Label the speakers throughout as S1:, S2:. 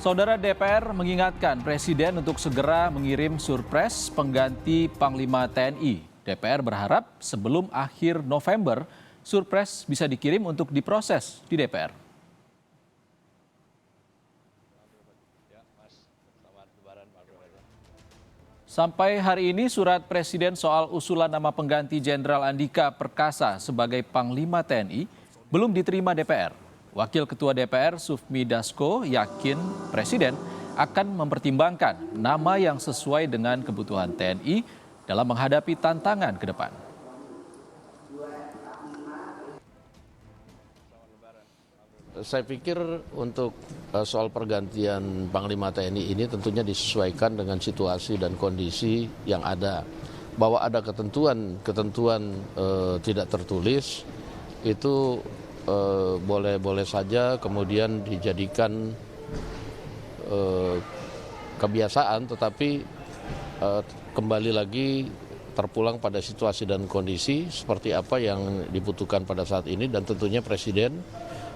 S1: Saudara DPR mengingatkan Presiden untuk segera mengirim surpres pengganti Panglima TNI. DPR berharap sebelum akhir November, surpres bisa dikirim untuk diproses di DPR. Sampai hari ini surat Presiden soal usulan nama pengganti Jenderal Andika Perkasa sebagai Panglima TNI belum diterima DPR. Wakil Ketua DPR Sufmi Dasko yakin Presiden akan mempertimbangkan nama yang sesuai dengan kebutuhan TNI dalam menghadapi tantangan ke depan.
S2: Saya pikir untuk soal pergantian Panglima TNI ini tentunya disesuaikan dengan situasi dan kondisi yang ada. Bahwa ada ketentuan tidak tertulis itu boleh saja kemudian dijadikan kebiasaan, tetapi kembali lagi terpulang pada situasi dan kondisi seperti apa yang dibutuhkan pada saat ini, dan tentunya Presiden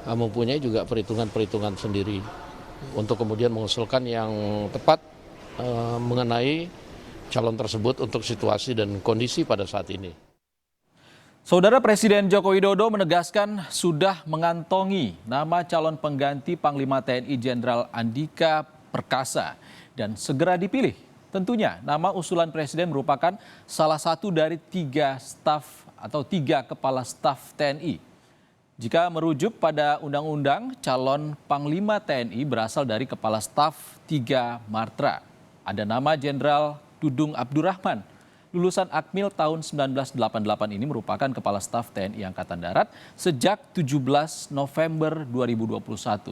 S2: mempunyai juga perhitungan-perhitungan sendiri untuk kemudian mengusulkan yang tepat mengenai calon tersebut untuk situasi dan kondisi pada saat ini.
S1: Saudara, Presiden Joko Widodo menegaskan sudah mengantongi nama calon pengganti Panglima TNI Jenderal Andika Perkasa dan segera dipilih. Tentunya nama usulan Presiden merupakan salah satu dari 3 kepala staf TNI. Jika merujuk pada undang-undang, calon Panglima TNI berasal dari Kepala Staf 3 Matra. Ada nama Jenderal Dudung Abdurrahman. Lulusan Akmil tahun 1988 ini merupakan Kepala Staf TNI Angkatan Darat sejak 17 November 2021.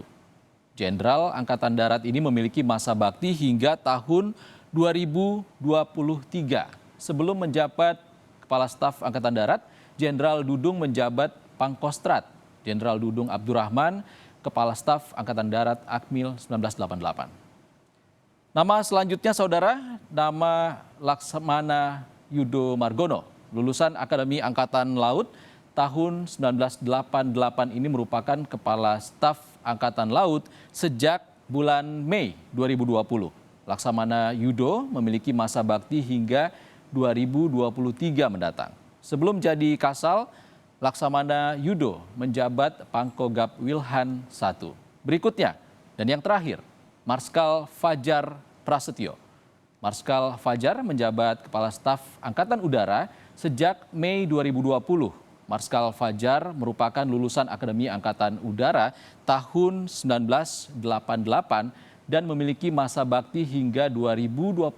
S1: Jenderal Angkatan Darat ini memiliki masa bakti hingga tahun 2023. Sebelum menjabat Kepala Staf Angkatan Darat, Jenderal Dudung menjabat Pangkostrat. Jenderal Dudung Abdurrahman, Kepala Staf Angkatan Darat Akmil 1988. Nama selanjutnya, saudara, nama Laksamana Yudo Margono, lulusan Akademi Angkatan Laut tahun 1988 ini merupakan Kepala Staf Angkatan Laut sejak bulan Mei 2020. Laksamana Yudo memiliki masa bakti hingga 2023 mendatang. Sebelum jadi Kasal, Laksamana Yudo menjabat Pangkogap Wilhan I. Berikutnya, dan yang terakhir, Marskal Fajar Prasetyo. Marskal Fajar menjabat Kepala Staf Angkatan Udara sejak Mei 2020. Marskal Fajar merupakan lulusan Akademi Angkatan Udara tahun 1988 dan memiliki masa bakti hingga 2024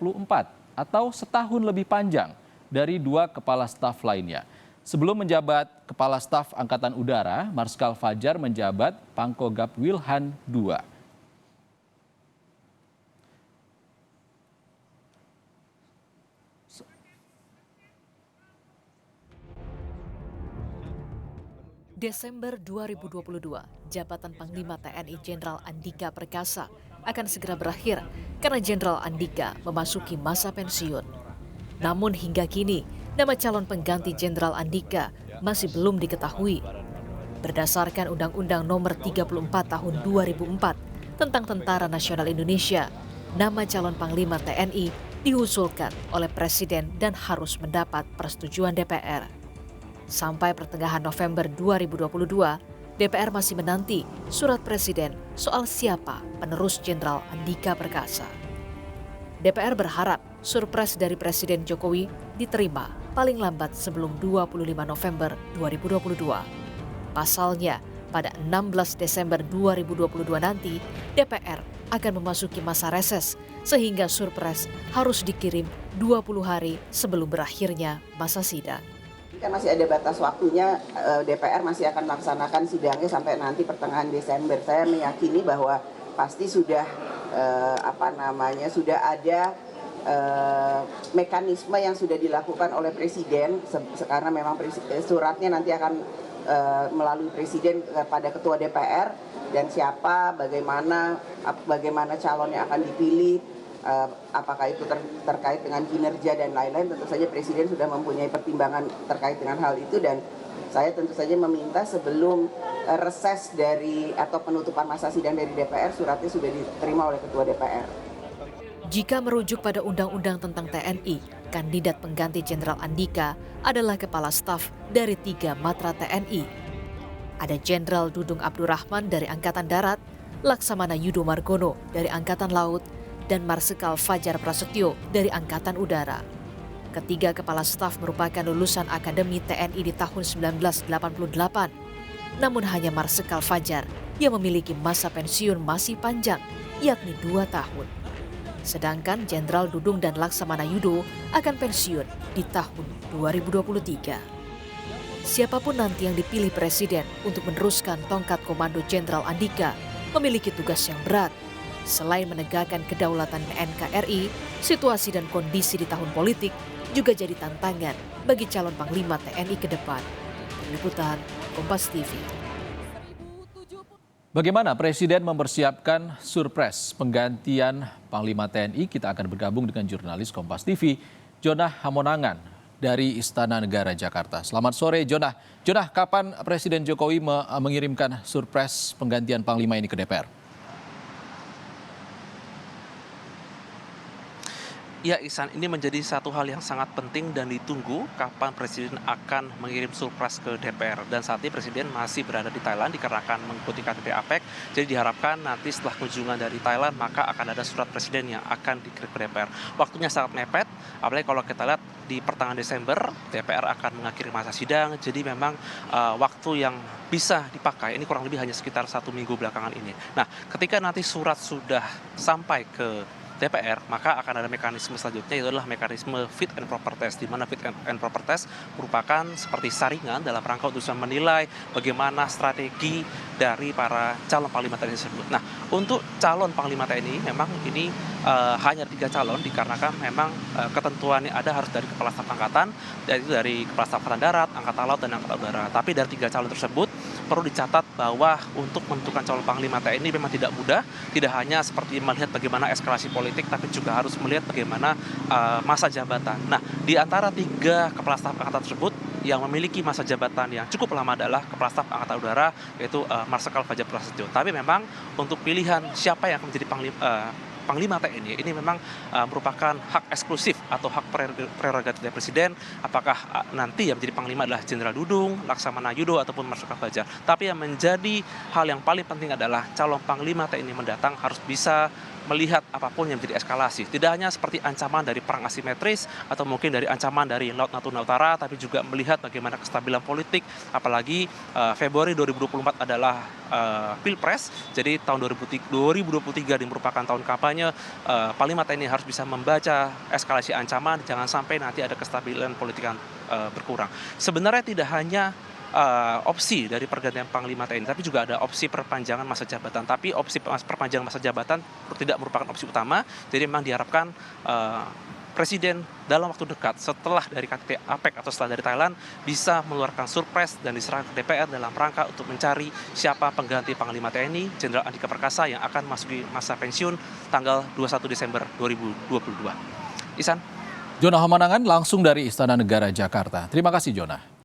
S1: atau setahun lebih panjang dari 2 kepala staf lainnya. Sebelum menjabat Kepala Staf Angkatan Udara, Marskal Fajar menjabat Pangkogap Wilhan II.
S3: Desember 2022, jabatan Panglima TNI Jenderal Andika Perkasa akan segera berakhir karena Jenderal Andika memasuki masa pensiun. Namun hingga kini, nama calon pengganti Jenderal Andika masih belum diketahui. Berdasarkan Undang-Undang Nomor 34 Tahun 2004 tentang Tentara Nasional Indonesia, nama calon Panglima TNI diusulkan oleh Presiden dan harus mendapat persetujuan DPR. Sampai pertengahan November 2022, DPR masih menanti surat Presiden soal siapa penerus Jenderal Andika Perkasa. DPR berharap surpres dari Presiden Jokowi diterima paling lambat sebelum 25 November 2022. Pasalnya, pada 16 Desember 2022 nanti, DPR akan memasuki masa reses sehingga surpres harus dikirim 20 hari sebelum berakhirnya masa sidang.
S4: Kan masih ada batas waktunya, DPR masih akan melaksanakan sidangnya sampai nanti pertengahan Desember. Saya meyakini bahwa pasti sudah sudah ada mekanisme yang sudah dilakukan oleh Presiden, karena memang suratnya nanti akan melalui Presiden kepada Ketua DPR, dan siapa, bagaimana calon yang akan dipilih, apakah itu terkait dengan kinerja dan lain-lain. Tentu saja Presiden sudah mempunyai pertimbangan terkait dengan hal itu, dan saya tentu saja meminta sebelum reses dari atau penutupan masa sidang dari DPR, suratnya sudah diterima oleh Ketua DPR.
S3: Jika merujuk pada Undang-Undang tentang TNI, kandidat pengganti Jenderal Andika adalah kepala staf dari 3 matra TNI. Ada Jenderal Dudung Abdurrahman dari Angkatan Darat, Laksamana Yudo Margono dari Angkatan Laut, dan Marsikal Fajar Prasetyo dari Angkatan Udara. Ketiga kepala staf merupakan lulusan Akademi TNI di tahun 1988. Namun hanya Marsikal Fajar yang memiliki masa pensiun masih panjang, yakni 2 tahun. Sedangkan Jenderal Dudung dan Laksamana Yudo akan pensiun di tahun 2023. Siapapun nanti yang dipilih Presiden untuk meneruskan tongkat komando Jenderal Andika memiliki tugas yang berat. Selain menegakkan kedaulatan NKRI, situasi dan kondisi di tahun politik juga jadi tantangan bagi calon Panglima TNI ke depan. Tim Liputan, Kompas TV.
S1: Bagaimana Presiden mempersiapkan surprise penggantian Panglima TNI? Kita akan bergabung dengan jurnalis Kompas TV, Jonah Hamonangan dari Istana Negara Jakarta. Selamat sore, Jonah. Jonah, kapan Presiden Jokowi mengirimkan surprise penggantian Panglima ini ke DPR?
S5: Ya Ihsan, ini menjadi satu hal yang sangat penting dan ditunggu kapan Presiden akan mengirim surprise ke DPR. Dan saat ini Presiden masih berada di Thailand dikarenakan mengikuti KTT APEC. Jadi diharapkan nanti setelah kunjungan dari Thailand maka akan ada surat Presiden yang akan dikirim ke DPR. Waktunya sangat mepet, apalagi kalau kita lihat di pertengahan Desember DPR akan mengakhiri masa sidang. Jadi memang waktu yang bisa dipakai ini kurang lebih hanya sekitar 1 minggu belakangan ini. Nah, ketika nanti surat sudah sampai ke DPR, maka akan ada mekanisme selanjutnya, yaitu adalah mekanisme fit and proper test, di mana fit and proper test merupakan seperti saringan dalam rangka untuk bisa menilai bagaimana strategi dari para calon Panglima TNI tersebut. Nah, untuk calon Panglima TNI memang ini hanya 3 calon dikarenakan memang ketentuannya ada harus dari Kepala Staf Angkatan, yaitu dari Kepala Staf Angkatan Darat, Angkatan Laut, dan Angkatan Udara. Tapi dari 3 calon tersebut perlu dicatat bahwa untuk menentukan calon Panglima TNI memang tidak mudah, tidak hanya seperti melihat bagaimana eskalasi politik, tapi juga harus melihat bagaimana masa jabatan. Nah, di antara 3 Kepala Staf Angkatan tersebut, yang memiliki masa jabatan yang cukup lama adalah Kepala Staf Angkatan Udara, yaitu Marsikal Fajar Prasetyo. Tapi memang untuk pilihan siapa yang akan menjadi Panglima TNI ini memang merupakan hak eksklusif atau hak prerogatif dari Presiden. Apakah nanti yang menjadi Panglima adalah Jenderal Dudung, Laksamana Yudo, ataupun Marsikal Fajar. Tapi yang menjadi hal yang paling penting adalah calon Panglima TNI mendatang harus bisa melihat apapun yang menjadi eskalasi. Tidak hanya seperti ancaman dari perang asimetris atau mungkin dari ancaman dari Laut Natuna Utara, tapi juga melihat bagaimana kestabilan politik, apalagi Februari 2024 adalah Pilpres, jadi tahun 2023 ini merupakan tahun kampanye. Panglima TNI harus bisa membaca eskalasi ancaman, jangan sampai nanti ada kestabilan politik yang berkurang. Sebenarnya tidak hanya opsi dari pergantian Panglima TNI, tapi juga ada opsi perpanjangan masa jabatan. Tapi opsi perpanjangan masa jabatan tidak merupakan opsi utama, jadi memang diharapkan Presiden dalam waktu dekat setelah dari KTT APEC atau setelah dari Thailand bisa mengeluarkan surprise dan diserahkan ke DPR dalam rangka untuk mencari siapa pengganti Panglima TNI Jenderal Andika Perkasa yang akan memasuki masa pensiun tanggal 21 Desember 2022. Ihsan.
S1: Jonah Hamonangan langsung dari Istana Negara Jakarta. Terima kasih, Jonah.